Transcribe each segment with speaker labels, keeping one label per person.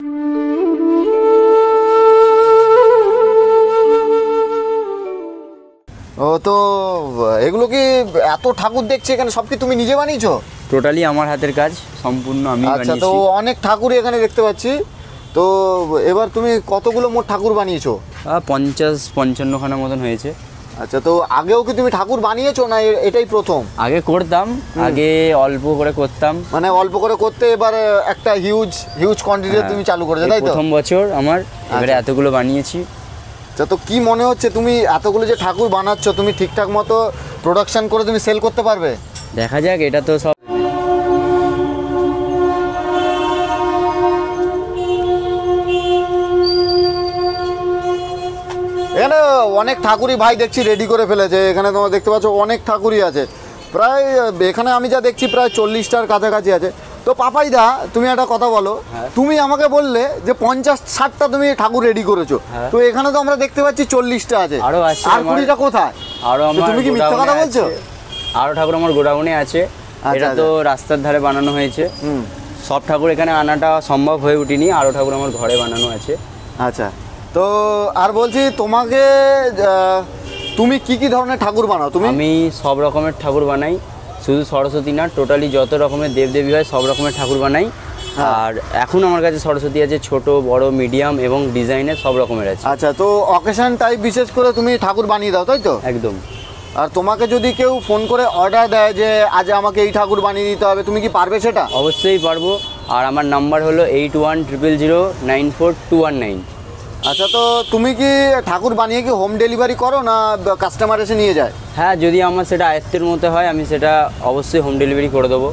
Speaker 1: ও তো এগুলো কি এত ঠাকুর দেখছি এখানে, সব কি তুমি নিজে বানিয়েছো?
Speaker 2: টোটালি আমার হাতের কাজ, সম্পূর্ণ আমি
Speaker 1: আচ্ছা,
Speaker 2: বানিয়েছি।
Speaker 1: তো অনেক ঠাকুরই এখানে দেখতে পাচ্ছি। তো এবার তুমি কতগুলো মোট ঠাকুর বানিয়েছো?
Speaker 2: 50-55 খানা মতন হয়েছে।
Speaker 1: আচ্ছা, তো আগেও কি তুমি ঠাকুর বানিয়েছো না এটাই প্রথম?
Speaker 2: আগে করতাম, আগে অল্প করে করতাম,
Speaker 1: মানে অল্প করে করতে, এবার একটা হিউজ কোয়ান্টিটি তুমি চালু করেছো, তাই তো?
Speaker 2: প্রথম বছর আমার, এবারে
Speaker 1: আচ্ছা।
Speaker 2: এতগুলো বানিয়েছি।
Speaker 1: তো কি মনে হচ্ছে তুমি এতগুলো যে ঠাকুর বানাচ্ছ, তুমি ঠিকঠাক মতো প্রোডাকশন করে তুমি সেল করতে পারবে?
Speaker 2: দেখা যাক, এটা তো সব
Speaker 1: এখানে অনেক ঠাকুরই ভাই দেখছি রেডি করে ফেলেছে। এখানে তোমরা দেখতে পাচ্ছ অনেক ঠাকুরই আছে, প্রায় এখানে আমি যা দেখছি প্রায় 40টার কাছাকাছি আছে। তো পাপাইদা, তুমি একটা কথা বলো, তুমি আমাকে বললে যে 50-60টা তুমি ঠাকুর রেডি করেছো, তো এখানে তো আমরা দেখতে পাচ্ছি 40টা আছে,
Speaker 2: আরো আছে,
Speaker 1: আর 20টা কোথায়?
Speaker 2: আরো
Speaker 1: তো তুমি কি মিথ্যা কথা বলছো?
Speaker 2: আরো ঠাকুর আমার গোডাউনে আছে। এটা তো রাস্তার ধারে বানানো হয়েছে। সব ঠাকুর এখানে আনাটা সম্ভব হয়ে ওঠেনি, আরো ঠাকুর আমার ঘরে বানানো আছে।
Speaker 1: আচ্ছা, তো আর বলছি তোমাকে, তুমি কি ধরনের ঠাকুর বানাও?
Speaker 2: আমি সব রকমের ঠাকুর বানাই, শুধু সরস্বতী না, টোটালি যত রকমের দেবদেবী হয় সব রকমের ঠাকুর বানাই। আর এখন আমার কাছে সরস্বতী আছে ছোট, বড়, মিডিয়াম এবং ডিজাইনের সব রকমের আছে।
Speaker 1: আচ্ছা, তো অকেশন টাইপ বিশেষ করে তুমি ঠাকুর বানিয়ে দাও, তাই তো?
Speaker 2: একদম।
Speaker 1: আর তোমাকে যদি কেউ ফোন করে অর্ডার দেয় যে আজ আমাকে এই ঠাকুর বানিয়ে দিতে হবে, তুমি কি পারবে সেটা?
Speaker 2: অবশ্যই পারবো। আর আমার নাম্বার হলো 8100094219।
Speaker 1: আচ্ছা, তো তুমি কি ঠাকুর বানিয়ে কি হোম ডেলিভারি করো না কাস্টমার এসে নিয়ে যায়?
Speaker 2: হ্যাঁ, যদি আমার সেটা আয়ত্তের মধ্যে হয় আমি সেটা অবশ্যই হোম ডেলিভারি করে দেবো।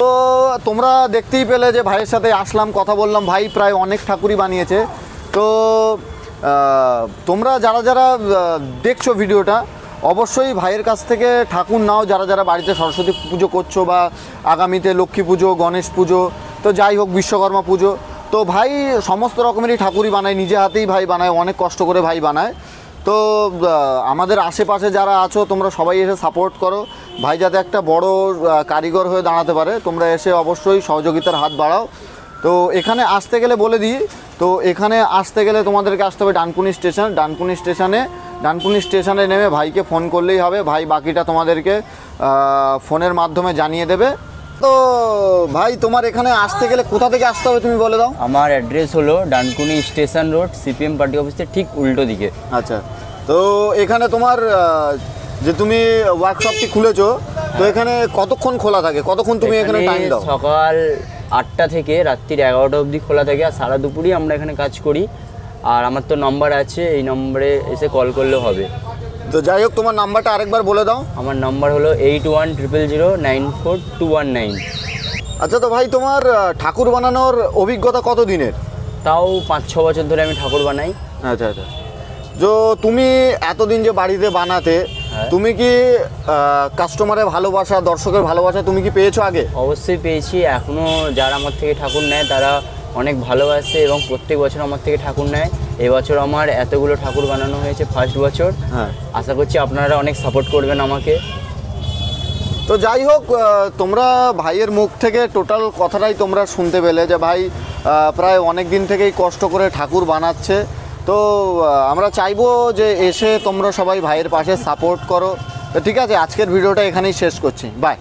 Speaker 1: তো তোমরা দেখতেই পেলে যে ভাইয়ের সাথে আসলাম, কথা বললাম, ভাই প্রায় অনেক ঠাকুরই বানিয়েছে। তো তোমরা যারা দেখছো ভিডিওটা, অবশ্যই ভাইয়ের কাছ থেকে ঠাকুর নাও, যারা বাড়িতে সরস্বতী পুজো করছো বা আগামীতে লক্ষ্মী পুজো, গণেশ পুজো, তো যাই হোক বিশ্বকর্মা পুজো, তো ভাই সমস্ত রকমেরই ঠাকুরই বানায়, নিজে হাতেই ভাই বানায়, অনেক কষ্ট করে ভাই বানায়। তো আমাদের আশেপাশে যারা আছো তোমরা সবাই এসে সাপোর্ট করো, ভাই যাতে একটা বড় কারিগর হয়ে দাঁড়াতে পারে, তোমরা এসে অবশ্যই সহযোগিতার হাত বাড়াও। তো এখানে আসতে গেলে বলে দিই, তো এখানে আসতে গেলে তোমাদেরকে আসতে হবে ডানকুনি স্টেশন। ডানকুনি স্টেশনে নেমে ভাইকে ফোন করলেই হবে, ভাই বাকিটা তোমাদেরকে ফোনের মাধ্যমে জানিয়ে দেবে। তো ভাই তোমার এখানে আসতে গেলে কোথা থেকে আসতে হবে তুমি বলে দাও।
Speaker 2: আমার অ্যাড্রেস হলো Dankuni station road, CPM party অফিসের ঠিক উল্টো দিকে।
Speaker 1: আচ্ছা, তো এখানে তোমার যে তুমি ওয়ার্কশপটি খুলেছো, তো এখানে কতক্ষণ খোলা থাকে, কতক্ষণ তুমি এখানে টাইম দাও?
Speaker 2: সকাল 8টা থেকে রাত্রির 11টা অবধি খোলা থাকে, আর সারা দুপুরই আমরা এখানে কাজ করি। আর আমার তো নম্বর আছে, এই নম্বরে এসে কল করলেও হবে।
Speaker 1: তো যাই হোক, তোমার নাম্বারটা আরেকবার বলে দাও।
Speaker 2: আমার নাম্বার হলো 8100094219।
Speaker 1: আচ্ছা, তো ভাই তোমার ঠাকুর বানানোর অভিজ্ঞতা কত দিনের?
Speaker 2: তাও 5-6 বছর ধরে আমি ঠাকুর বানাই।
Speaker 1: আচ্ছা, তো তুমি এতদিন যে বাড়িতে বানাতে, তুমি কি কাস্টমারের ভালোবাসা, দর্শকের ভালোবাসা তুমি কি পেয়েছো আগে?
Speaker 2: অবশ্যই পেয়েছি। এখনও যারা আমার থেকে ঠাকুর নেয় তারা অনেক ভালোবাসে এবং প্রত্যেক বছর আমার থেকে ঠাকুর নেয়। এবছর আমার এতগুলো ঠাকুর বানানো হয়েছে, ফার্স্ট বছর।
Speaker 1: হ্যাঁ,
Speaker 2: আশা করছি আপনারা অনেক সাপোর্ট করবেন আমাকে।
Speaker 1: তো যাই হোক, তোমরা ভাইয়ের মুখ থেকে টোটাল কথাটাই তোমরা শুনতে পেলে যে ভাই প্রায় অনেক দিন থেকেই কষ্ট করে ঠাকুর বানাচ্ছে। তো আমরা চাইবো যে এসে তোমরা সবাই ভাইয়ের পাশে সাপোর্ট করো। তো ঠিক আছে, আজকের ভিডিওটা এখানেই শেষ করছি, বাই।